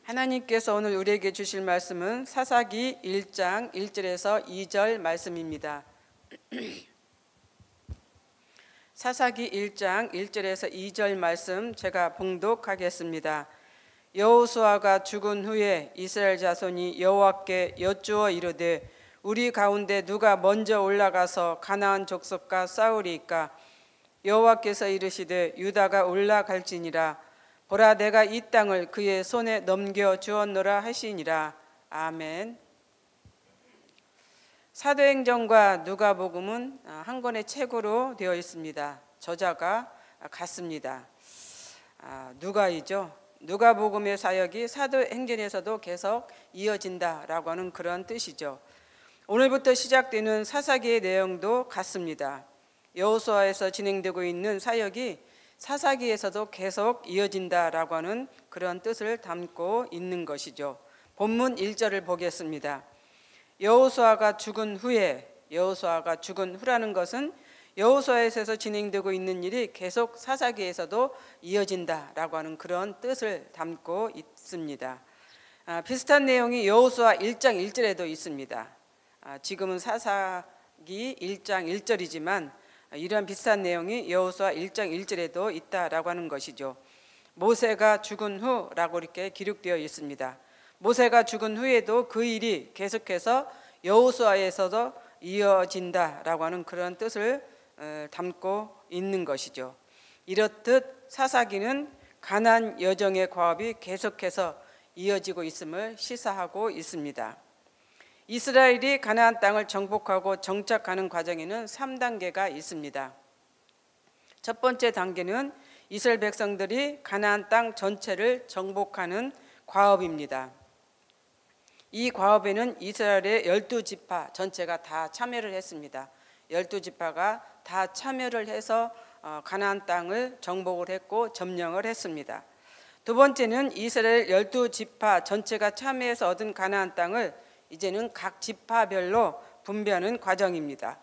하나님께서 오늘 우리에게 주실 말씀은 사사기 1장 1절에서 2절 말씀입니다. 사사기 1장 1절에서 2절 말씀 제가 봉독하겠습니다. 여호수아가 죽은 후에 이스라엘 자손이 여호와께 여쭈어 이르되 우리 가운데 누가 먼저 올라가서 가나안 족속과 싸우리이까? 여호와께서 이르시되 유다가 올라갈지니라. 보라, 내가 이 땅을 그의 손에 넘겨 주었노라 하시니라. 아멘. 사도행전과 누가복음은 한 권의 책으로 되어 있습니다. 저자가 같습니다. 누가이죠. 누가복음의 사역이 사도행전에서도 계속 이어진다라고 하는 그런 뜻이죠. 오늘부터 시작되는 사사기의 내용도 같습니다. 여호수아에서 진행되고 있는 사역이 사사기에서도 계속 이어진다라고 하는 그런 뜻을 담고 있는 것이죠. 본문 1절을 보겠습니다. 여호수아가 죽은 후에, 여호수아가 죽은 후라는 것은 여호수아에서 진행되고 있는 일이 계속 사사기에서도 이어진다라고 하는 그런 뜻을 담고 있습니다. 비슷한 내용이 여호수아 1장 1절에도 있습니다. 지금은 사사기 1장 1절이지만 이러한 비슷한 내용이 여호수아 1장 1절에도 있다라고 하는 것이죠. 모세가 죽은 후라고 이렇게 기록되어 있습니다. 모세가 죽은 후에도 그 일이 계속해서 여호수아에서도 이어진다라고 하는 그런 뜻을 담고 있는 것이죠. 이렇듯 사사기는 가나안 여정의 과업이 계속해서 이어지고 있음을 시사하고 있습니다. 이스라엘이 가나안 땅을 정복하고 정착하는 과정에는 3단계가 있습니다. 첫 번째 단계는 이스라엘 백성들이 가나안 땅 전체를 정복하는 과업입니다. 이 과업에는 이스라엘의 12지파 전체가 다 참여를 했습니다. 12지파가 다 참여를 해서 가나안 땅을 정복을 했고 점령을 했습니다. 두 번째는 이스라엘 12지파 전체가 참여해서 얻은 가나안 땅을 이제는 각 지파별로 분배하는 과정입니다.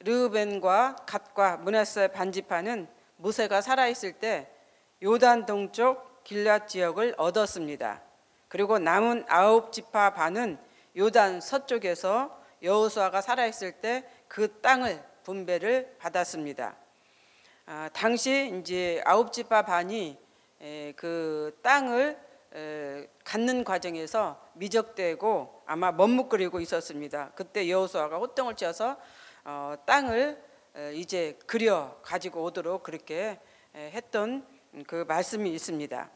르우벤과 갓과 므낫세 반지파는 모세가 살아있을 때 요단 동쪽 길앗 지역을 얻었습니다. 그리고 남은 9지파 반은 요단 서쪽에서 여호수아가 살아있을 때 그 땅을 분배를 받았습니다. 당시 이제 9지파 반이 그 땅을 갖는 과정에서 미적되고 아마 머뭇거리고 있었습니다. 그때 여호수아가 호통을 쳐서 땅을 이제 그려 가지고 오도록 그렇게 했던 그 말씀이 있습니다.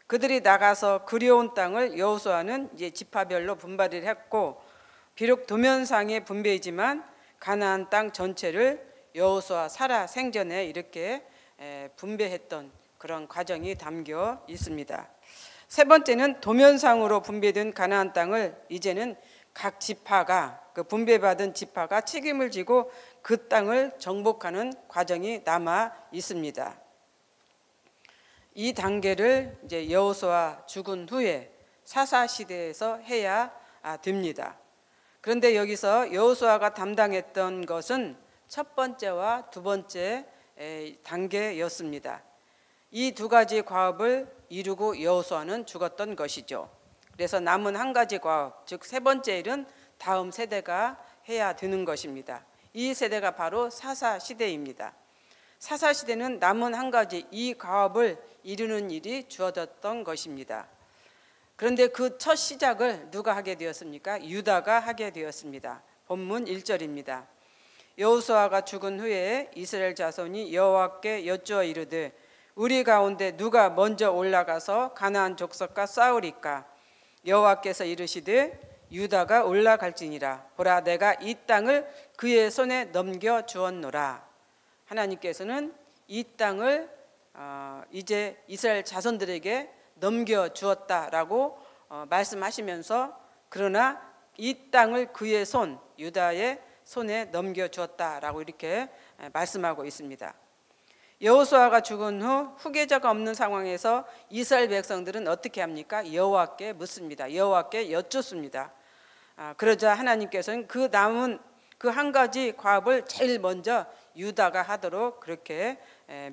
그들이 나가서 그려온 땅을 여호수아는 이제 지파별로 분발을 했고, 비록 도면상의 분배이지만 가나안 땅 전체를 여호수아 살아 생전에 이렇게 분배했던 그런 과정이 담겨 있습니다. 세 번째는 도면상으로 분배된 가나안 땅을 이제는 각 지파가, 그 분배받은 지파가 책임을 지고 그 땅을 정복하는 과정이 남아 있습니다. 이 단계를 이제 여호수아 죽은 후에 사사 시대에서 해야 됩니다. 그런데 여기서 여호수아가 담당했던 것은 첫 번째와 두 번째 단계였습니다. 이 두 가지 과업을 이루고 여호수아는 죽었던 것이죠. 그래서 남은 한 가지 과업, 즉 세 번째 일은 다음 세대가 해야 되는 것입니다. 이 세대가 바로 사사 시대입니다. 사사 시대는 남은 한 가지 이 과업을 이루는 일이 주어졌던 것입니다. 그런데 그 첫 시작을 누가 하게 되었습니까? 유다가 하게 되었습니다. 본문 1절입니다. 여호수아가 죽은 후에 이스라엘 자손이 여호와께 여쭈어 이르되 우리 가운데 누가 먼저 올라가서 가나안 족속과 싸우리까? 여호와께서 이르시되 유다가 올라갈지니라. 보라, 내가 이 땅을 그의 손에 넘겨 주었노라. 하나님께서는 이 땅을 이제 이스라엘 자손들에게 넘겨 주었다라고 말씀하시면서, 그러나 이 땅을 그의 손, 유다의 손에 넘겨 주었다라고 이렇게 말씀하고 있습니다. 여호수아가 죽은 후 후계자가 없는 상황에서 이스라엘 백성들은 어떻게 합니까? 여호와께 묻습니다. 여호와께 여쭙습니다. 그러자 하나님께서는 그 남은 그 한 가지 과업을 제일 먼저 유다가 하도록 그렇게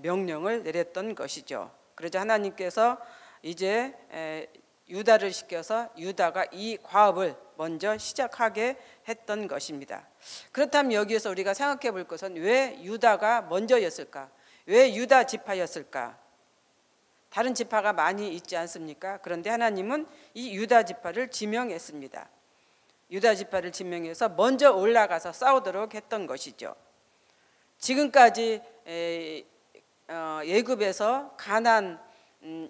명령을 내렸던 것이죠. 그러자 하나님께서 이제 유다를 시켜서 유다가 이 과업을 먼저 시작하게 했던 것입니다. 그렇다면 여기에서 우리가 생각해 볼 것은 왜 유다가 먼저였을까? 왜 유다 지파였을까? 다른 지파가 많이 있지 않습니까? 그런데 하나님은 이 유다 지파를 지명했습니다. 유다 지파를 지명해서 먼저 올라가서 싸우도록 했던 것이죠. 지금까지 애굽에서 가나안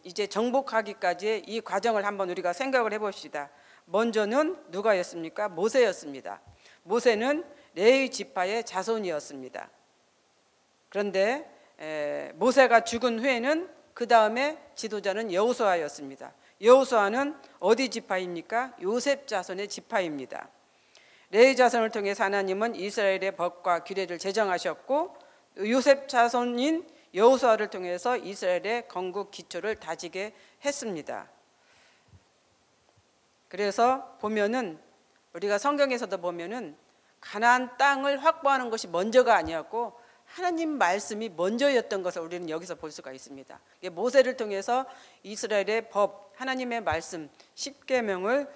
이제 정복하기까지의 이 과정을 한번 우리가 생각을 해봅시다. 먼저는 누가였습니까? 모세였습니다. 모세는 레위 지파의 자손이었습니다. 그런데 모세가 죽은 후에는 그 다음에 지도자는 여호수아였습니다. 여호수아는 어디 지파입니까? 요셉 자손의 지파입니다. 레위 자손을 통해서 하나님은 이스라엘의 법과 규례를 제정하셨고 요셉 자손인 여호수아를 통해서 이스라엘의 건국 기초를 다지게 했습니다. 그래서 보면은 우리가 성경에서도 보면은 가나안 땅을 확보하는 것이 먼저가 아니었고 하나님 말씀이 먼저였던 것을 우리는 여기서 볼 수가 있습니다. 모세를 통해서 이스라엘의 법, 하나님의 말씀 10계명을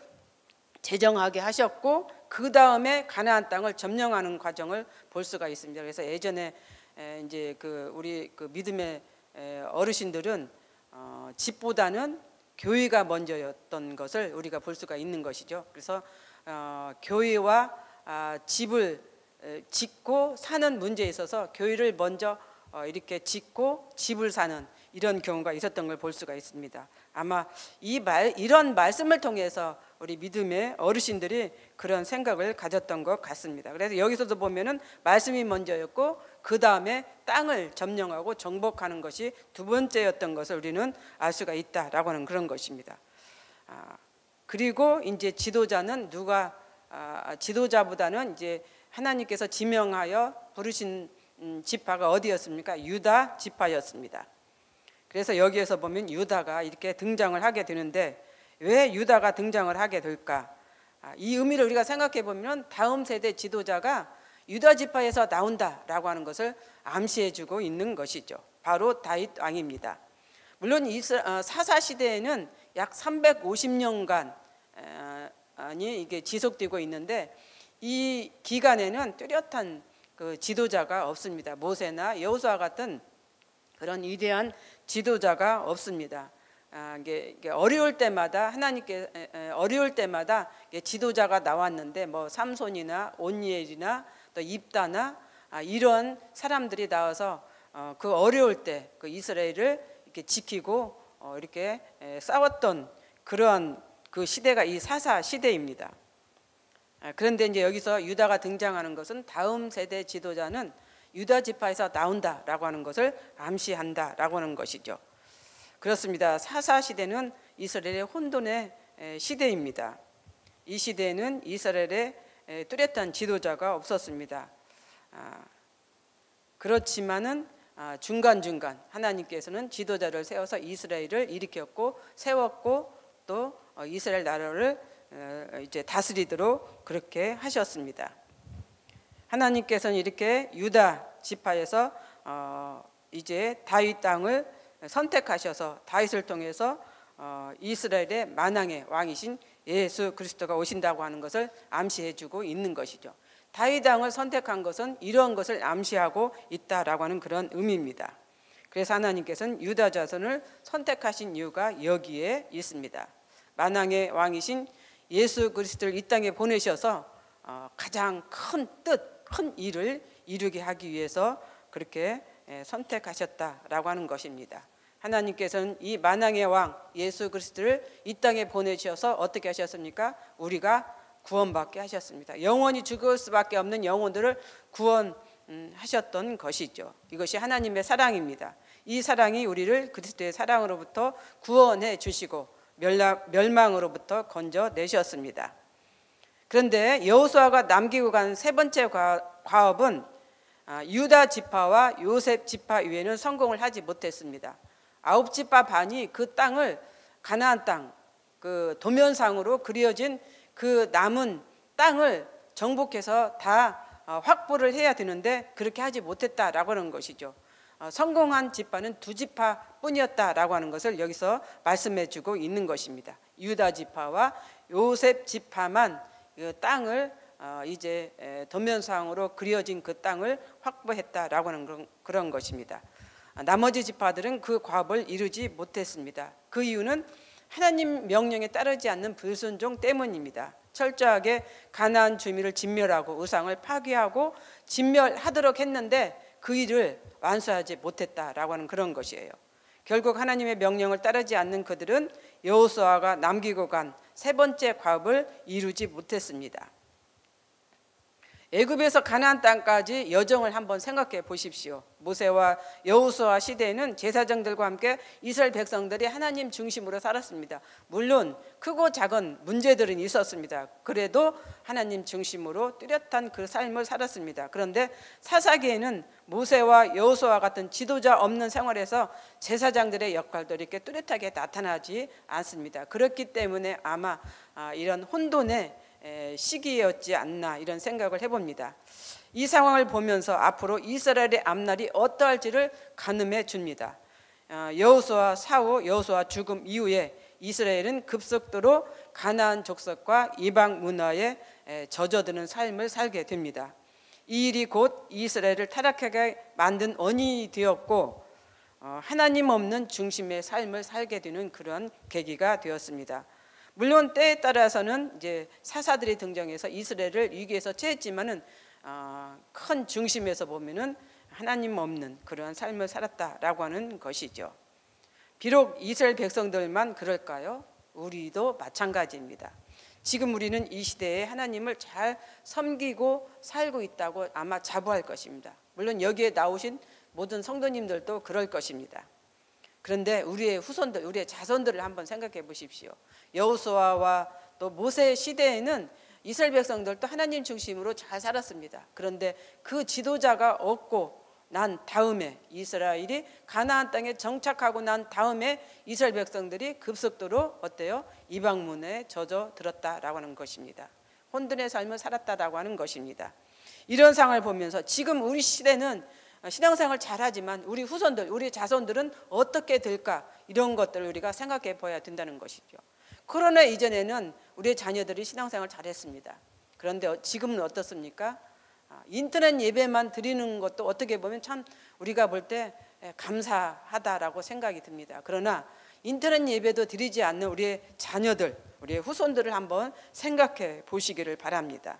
제정하게 하셨고 그 다음에 가나안 땅을 점령하는 과정을 볼 수가 있습니다. 그래서 예전에 이제 우리 믿음의 어르신들은 집보다는 교회가 먼저였던 것을 우리가 볼 수가 있는 것이죠. 그래서 교회와 집을 짓고 사는 문제에 있어서 교회를 먼저 이렇게 짓고 집을 사는 이런 경우가 있었던 걸 볼 수가 있습니다. 아마 이런 말씀을 통해서 우리 믿음의 어르신들이 그런 생각을 가졌던 것 같습니다. 그래서 여기서도 보면은 말씀이 먼저였고 그 다음에 땅을 점령하고 정복하는 것이 두 번째였던 것을 우리는 알 수가 있다라고 하는 그런 것입니다. 그리고 이제 지도자는 지도자보다는 이제 하나님께서 지명하여 부르신 지파가 어디였습니까? 유다 지파였습니다. 그래서 여기에서 보면 유다가 이렇게 등장을 하게 되는데 왜 유다가 등장을 하게 될까? 이 의미를 우리가 생각해 보면 다음 세대 지도자가 유다 지파에서 나온다라고 하는 것을 암시해주고 있는 것이죠. 바로 다윗 왕입니다. 물론 사사 시대에는 약 350년간 아니 이게 지속되고 있는데 이 기간에는 뚜렷한 그 지도자가 없습니다. 모세나 여호수아 같은 그런 위대한 지도자가 없습니다. 이게 어려울 때마다 어려울 때마다 지도자가 나왔는데 뭐 삼손이나 온니엘이나 또 입다나 이런 사람들이 나와서 그 어려울 때 그 이스라엘을 이렇게 지키고 이렇게 싸웠던 그러한 그 시대가 이 사사 시대입니다. 그런데 이제 여기서 유다가 등장하는 것은 다음 세대 지도자는 유다 지파에서 나온다라고 하는 것을 암시한다라고 하는 것이죠. 그렇습니다. 사사 시대는 이스라엘의 혼돈의 시대입니다. 이 시대에는 이스라엘의 뚜렷한 지도자가 없었습니다. 그렇지만은 중간중간 하나님께서는 지도자를 세워서 이스라엘을 일으켰고 세웠고 또 이스라엘 나라를 이제 다스리도록 그렇게 하셨습니다. 하나님께서는 이렇게 유다 지파에서 이제 다윗 땅을 선택하셔서 다윗을 통해서 이스라엘의 만왕의 왕이신 예수 그리스도가 오신다고 하는 것을 암시해주고 있는 것이죠. 다윗 땅을 선택한 것은 이런 것을 암시하고 있다라고 하는 그런 의미입니다. 그래서 하나님께서는 유다 자손을 선택하신 이유가 여기에 있습니다. 만왕의 왕이신 예수 그리스도를 이 땅에 보내셔서 가장 큰 뜻, 큰 일을 이루게 하기 위해서 그렇게 선택하셨다라고 하는 것입니다. 하나님께서는 이 만왕의 왕 예수 그리스도를 이 땅에 보내셔서 어떻게 하셨습니까? 우리가 구원받게 하셨습니다. 영원히 죽을 수밖에 없는 영혼들을 구원하셨던 것이죠. 이것이 하나님의 사랑입니다. 이 사랑이 우리를 그리스도의 사랑으로부터 구원해 주시고 멸망으로부터 건져내셨습니다. 그런데 여호수아가 남기고 간 세 번째 과업은 유다 지파와 요셉 지파 외에는 성공을 하지 못했습니다. 9지파 반이 그 땅을 가나안 땅, 그 도면상으로 그려진 그 남은 땅을 정복해서 다 확보를 해야 되는데 그렇게 하지 못했다라고 하는 것이죠. 성공한 지파는 2지파뿐이었다라고 하는 것을 여기서 말씀해주고 있는 것입니다. 유다 지파와 요셉 지파만 그 땅을 이제 도면상으로 그려진 그 땅을 확보했다라고 하는 그런 것입니다. 나머지 지파들은 그 과업을 이루지 못했습니다. 그 이유는 하나님 명령에 따르지 않는 불순종 때문입니다. 철저하게 가나안 주민을 진멸하고 우상을 파괴하고 진멸하도록 했는데 그 일을 완수하지 못했다라고 하는 그런 것이에요. 결국 하나님의 명령을 따르지 않는 그들은 여호수아가 남기고 간 세 번째 과업을 이루지 못했습니다. 애굽에서 가나안 땅까지 여정을 한번 생각해 보십시오. 모세와 여호수아 시대에는 제사장들과 함께 이스라엘 백성들이 하나님 중심으로 살았습니다. 물론 크고 작은 문제들은 있었습니다. 그래도 하나님 중심으로 뚜렷한 그 삶을 살았습니다. 그런데 사사기에는 모세와 여호수아 같은 지도자 없는 생활에서 제사장들의 역할도 이렇게 뚜렷하게 나타나지 않습니다. 그렇기 때문에 아마 이런 혼돈의 시기였지 않나 이런 생각을 해봅니다. 이 상황을 보면서 앞으로 이스라엘의 앞날이 어떠할지를 가늠해 줍니다. 여호수아 사후 여호수아 죽음 이후에 이스라엘은 급속도로 가나안 족속과 이방 문화에 젖어드는 삶을 살게 됩니다. 이 일이 곧 이스라엘을 타락하게 만든 원인이 되었고 하나님 없는 중심의 삶을 살게 되는 그런 계기가 되었습니다. 물론 때에 따라서는 이제 사사들이 등장해서 이스라엘을 위기에서 처했지만은 큰 중심에서 보면은 하나님 없는 그러한 삶을 살았다라고 하는 것이죠. 비록 이스라엘 백성들만 그럴까요? 우리도 마찬가지입니다. 지금 우리는 이 시대에 하나님을 잘 섬기고 살고 있다고 아마 자부할 것입니다. 물론 여기에 나오신 모든 성도님들도 그럴 것입니다. 그런데 우리의 후손들, 우리의 자손들을 한번 생각해 보십시오. 여호수아와 또 모세 시대에는 이스라엘 백성들도 하나님 중심으로 잘 살았습니다. 그런데 그 지도자가 없고 난 다음에 이스라엘이 가나안 땅에 정착하고 난 다음에 이스라엘 백성들이 급속도로 어때요? 이방 문화에 젖어들었다라고 하는 것입니다. 혼돈의 삶을 살았다라고 하는 것입니다. 이런 상황을 보면서 지금 우리 시대는 신앙생활 잘하지만 우리 후손들, 우리 자손들은 어떻게 될까? 이런 것들을 우리가 생각해 봐야 된다는 것이죠. 코로나 이전에는 우리의 자녀들이 신앙생활 잘했습니다. 그런데 지금은 어떻습니까? 인터넷 예배만 드리는 것도 어떻게 보면 참 우리가 볼 때 감사하다라고 생각이 듭니다. 그러나 인터넷 예배도 드리지 않는 우리의 자녀들, 우리의 후손들을 한번 생각해 보시기를 바랍니다.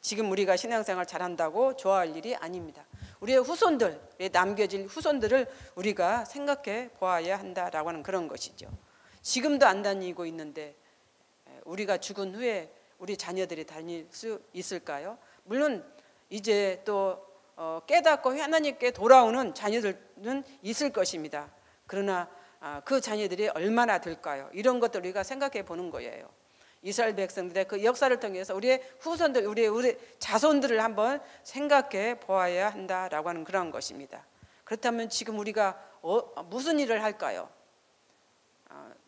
지금 우리가 신앙생활 잘한다고 좋아할 일이 아닙니다. 우리의 후손들, 남겨질 후손들을 우리가 생각해 보아야 한다라고 하는 그런 것이죠. 지금도 안 다니고 있는데 우리가 죽은 후에 우리 자녀들이 다닐 수 있을까요? 물론 이제 또 깨닫고 하나님께 돌아오는 자녀들은 있을 것입니다. 그러나 그 자녀들이 얼마나 될까요? 이런 것들 우리가 생각해 보는 거예요. 이스라엘 백성들의 그 역사를 통해서 우리의 후손들, 우리 자손들을 한번 생각해 보아야 한다라고 하는 그런 것입니다. 그렇다면 지금 우리가 무슨 일을 할까요?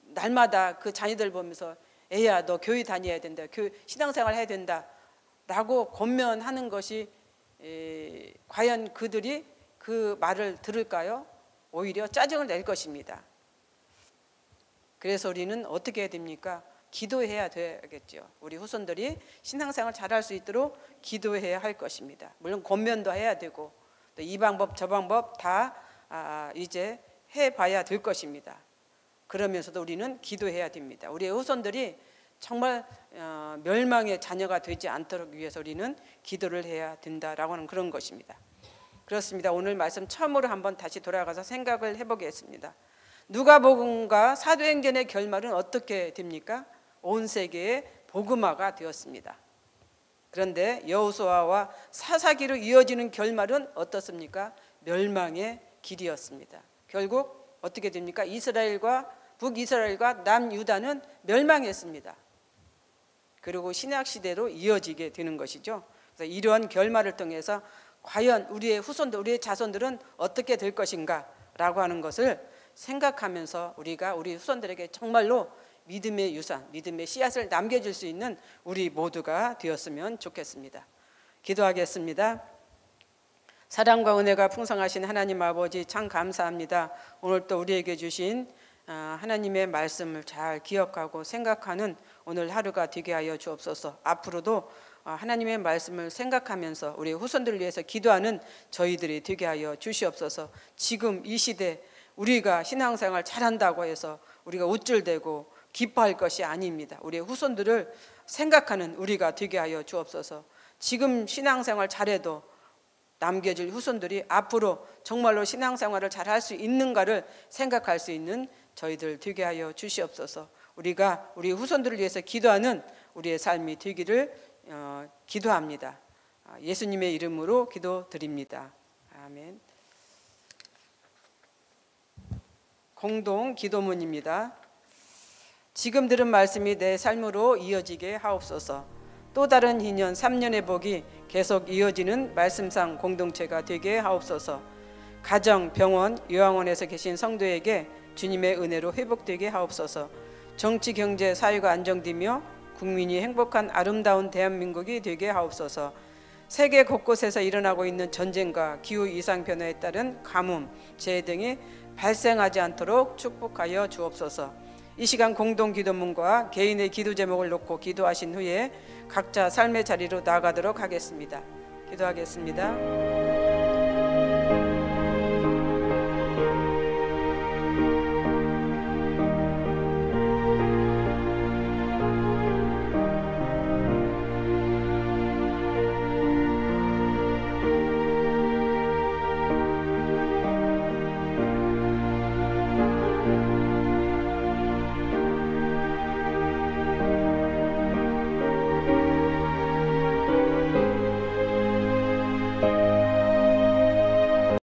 날마다 그 자녀들 보면서 애야 너 교회 다녀야 된다, 신앙생활 해야 된다 라고 권면하는 것이 과연 그들이 그 말을 들을까요? 오히려 짜증을 낼 것입니다. 그래서 우리는 어떻게 해야 됩니까? 기도해야 되겠죠. 우리 후손들이 신앙생활 잘할 수 있도록 기도해야 할 것입니다. 물론 권면도 해야 되고 또 이 방법 저 방법 다 이제 해봐야 될 것입니다. 그러면서도 우리는 기도해야 됩니다. 우리의 후손들이 정말 멸망의 자녀가 되지 않도록 위해서 우리는 기도를 해야 된다라고 하는 그런 것입니다. 그렇습니다. 오늘 말씀 처음으로 한번 다시 돌아가서 생각을 해보겠습니다. 누가복음과 사도행전의 결말은 어떻게 됩니까? 온 세계에 복음화가 되었습니다. 그런데 여호수아와 사사기로 이어지는 결말은 어떻습니까? 멸망의 길이었습니다. 결국 어떻게 됩니까? 이스라엘과 북이스라엘과 남유다는 멸망했습니다. 그리고 신약시대로 이어지게 되는 것이죠. 그래서 이러한 결말을 통해서 과연 우리의 후손들, 우리의 자손들은 어떻게 될 것인가 라고 하는 것을 생각하면서 우리가 우리 후손들에게 정말로 믿음의 유산, 믿음의 씨앗을 남겨줄 수 있는 우리 모두가 되었으면 좋겠습니다. 기도하겠습니다. 사랑과 은혜가 풍성하신 하나님 아버지 참 감사합니다. 오늘 또 우리에게 주신 하나님의 말씀을 잘 기억하고 생각하는 오늘 하루가 되게 하여 주옵소서. 앞으로도 하나님의 말씀을 생각하면서 우리 후손들을 위해서 기도하는 저희들이 되게 하여 주시옵소서. 지금 이 시대 우리가 신앙생활 잘한다고 해서 우리가 우쭐대고 기뻐할 것이 아닙니다. 우리의 후손들을 생각하는 우리가 되게 하여 주옵소서. 지금 신앙생활 잘해도 남겨질 후손들이 앞으로 정말로 신앙생활을 잘할 수 있는가를 생각할 수 있는 저희들 되게 하여 주시옵소서. 우리가 우리 후손들을 위해서 기도하는 우리의 삶이 되기를 기도합니다. 예수님의 이름으로 기도드립니다. 아멘. 공동 기도문입니다. 지금 들은 말씀이 내 삶으로 이어지게 하옵소서. 또 다른 2년, 3년의 복이 계속 이어지는 말씀상 공동체가 되게 하옵소서. 가정, 병원, 요양원에서 계신 성도에게 주님의 은혜로 회복되게 하옵소서. 정치, 경제, 사회가 안정되며 국민이 행복한 아름다운 대한민국이 되게 하옵소서. 세계 곳곳에서 일어나고 있는 전쟁과 기후 이상 변화에 따른 가뭄, 재해 등이 발생하지 않도록 축복하여 주옵소서. 이 시간 공동 기도문과 개인의 기도 제목을 놓고 기도하신 후에 각자 삶의 자리로 나아가도록 하겠습니다. 기도하겠습니다.